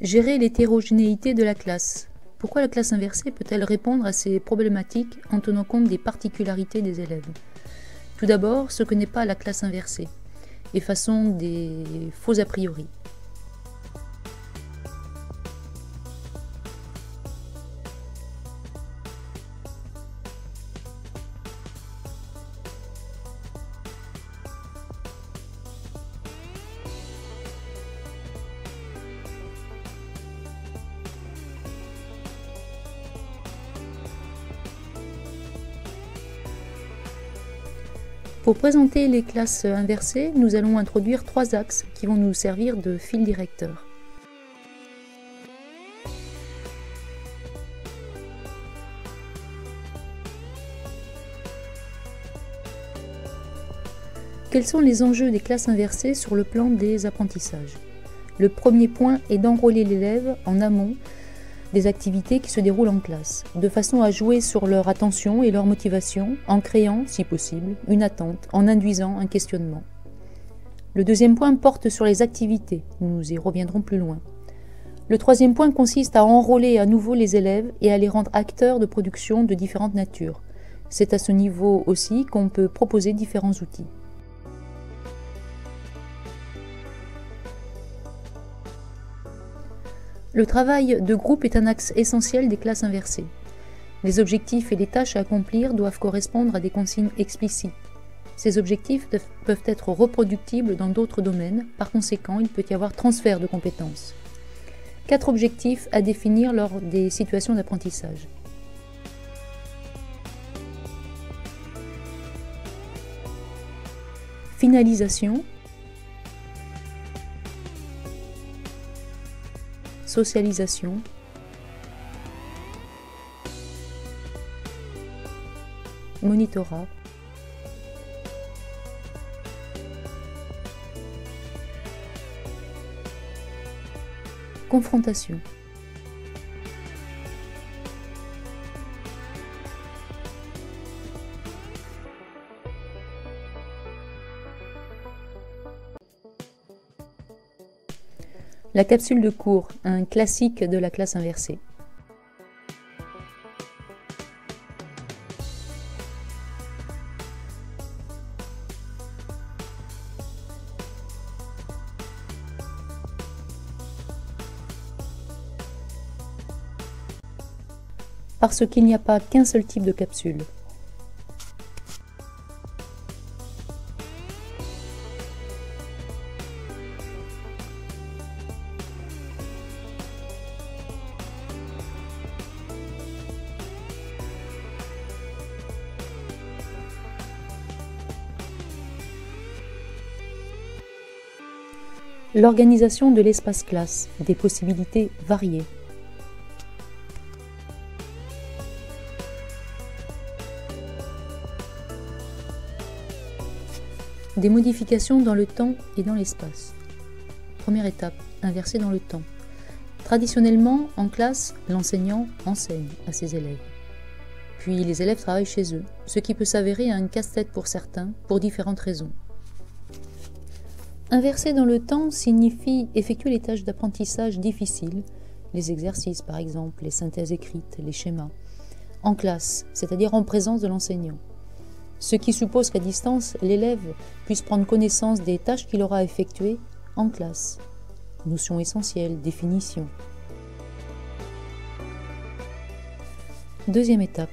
Gérer l'hétérogénéité de la classe. Pourquoi la classe inversée peut-elle répondre à ces problématiques en tenant compte des particularités des élèves? Tout d'abord, ce que n'est pas la classe inversée, effaçons des faux a priori. Pour présenter les classes inversées, nous allons introduire 3 axes qui vont nous servir de fil directeur. Quels sont les enjeux des classes inversées sur le plan des apprentissages? Le premier point est d'enrôler l'élève en amont des activités qui se déroulent en classe, de façon à jouer sur leur attention et leur motivation, en créant, si possible, une attente, en induisant un questionnement. Le deuxième point porte sur les activités, nous y reviendrons plus loin. Le troisième point consiste à enrôler à nouveau les élèves et à les rendre acteurs de production de différentes natures. C'est à ce niveau aussi qu'on peut proposer différents outils. Le travail de groupe est un axe essentiel des classes inversées. Les objectifs et les tâches à accomplir doivent correspondre à des consignes explicites. Ces objectifs peuvent être reproductibles dans d'autres domaines, par conséquent, il peut y avoir transfert de compétences. 4 objectifs à définir lors des situations d'apprentissage. Finalisation, socialisation, monitorat, confrontation. La capsule de cours, un classique de la classe inversée. Parce qu'il n'y a pas qu'un seul type de capsule. L'organisation de l'espace classe, des possibilités variées. Des modifications dans le temps et dans l'espace. Première étape, inverser dans le temps. Traditionnellement, en classe, l'enseignant enseigne à ses élèves. Puis les élèves travaillent chez eux, ce qui peut s'avérer un casse-tête pour certains, pour différentes raisons. Inverser dans le temps signifie effectuer les tâches d'apprentissage difficiles, les exercices par exemple, les synthèses écrites, les schémas, en classe, c'est-à-dire en présence de l'enseignant. Ce qui suppose qu'à distance, l'élève puisse prendre connaissance des tâches qu'il aura effectuées en classe. Notions essentielles, définition. Deuxième étape,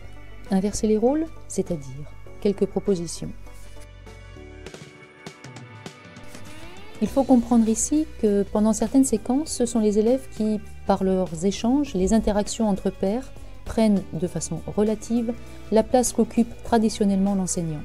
inverser les rôles, c'est-à-dire quelques propositions. Il faut comprendre ici que pendant certaines séquences, ce sont les élèves qui, par leurs échanges, les interactions entre pairs, prennent de façon relative la place qu'occupe traditionnellement l'enseignant.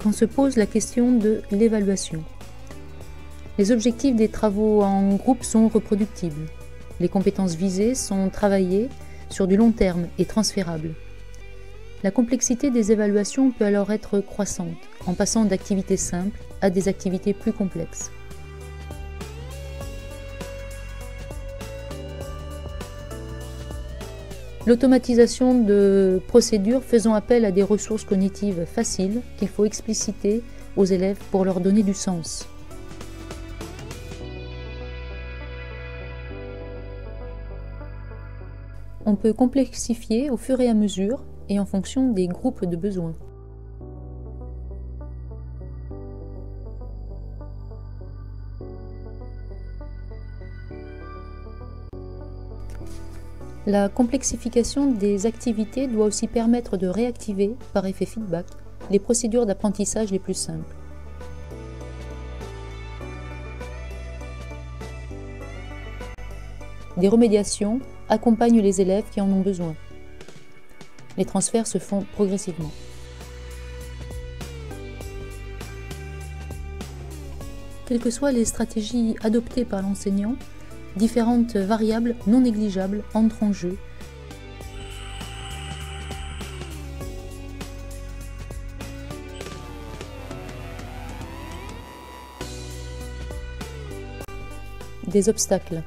quand se pose la question de l'évaluation. Les objectifs des travaux en groupe sont reproductibles. Les compétences visées sont travaillées sur du long terme et transférables. La complexité des évaluations peut alors être croissante, en passant d'activités simples à des activités plus complexes. L'automatisation de procédures faisant appel à des ressources cognitives faciles qu'il faut expliciter aux élèves pour leur donner du sens. On peut complexifier au fur et à mesure et en fonction des groupes de besoins. La complexification des activités doit aussi permettre de réactiver, par effet feedback, les procédures d'apprentissage les plus simples. Des remédiations accompagnent les élèves qui en ont besoin. Les transferts se font progressivement. Quelles que soient les stratégies adoptées par l'enseignant, différentes variables non négligeables entrent en jeu. Des obstacles.